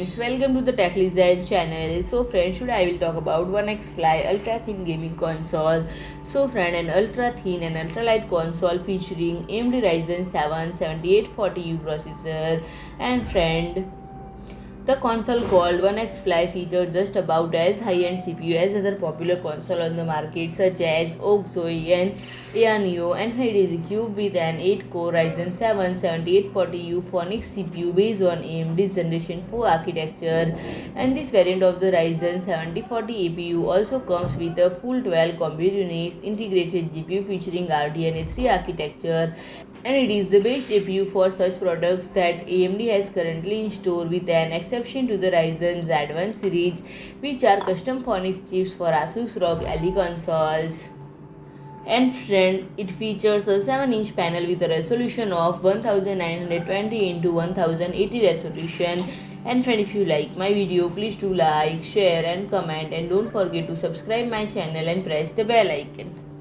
friends, welcome to the Ryzen channel. So friends, today I will talk about Onexfly ultra thin gaming console. So friend, an ultra thin and ultra light console featuring AMD Ryzen 7 7840U processor. And friend, the console called Onexfly features just about as high-end CPU as other popular consoles on the market such as Oxoi and Neo, and it is equipped with an 8-core Ryzen 7 7840U Phonics CPU based on AMD's Generation 4 architecture, and this variant of the Ryzen 7040 APU also comes with a full 12 compute units integrated GPU featuring RDNA 3 architecture, and it is the best APU for such products that AMD has currently in store, with an exception to the Ryzen Z1 series, which are custom phonics chips for Asus ROG Ally consoles. And friend, it features a 7-inch panel with a resolution of 1920 into 1080 resolution. And friend, if you like my video, please do like, share and comment, and don't forget to subscribe my channel and press the bell icon.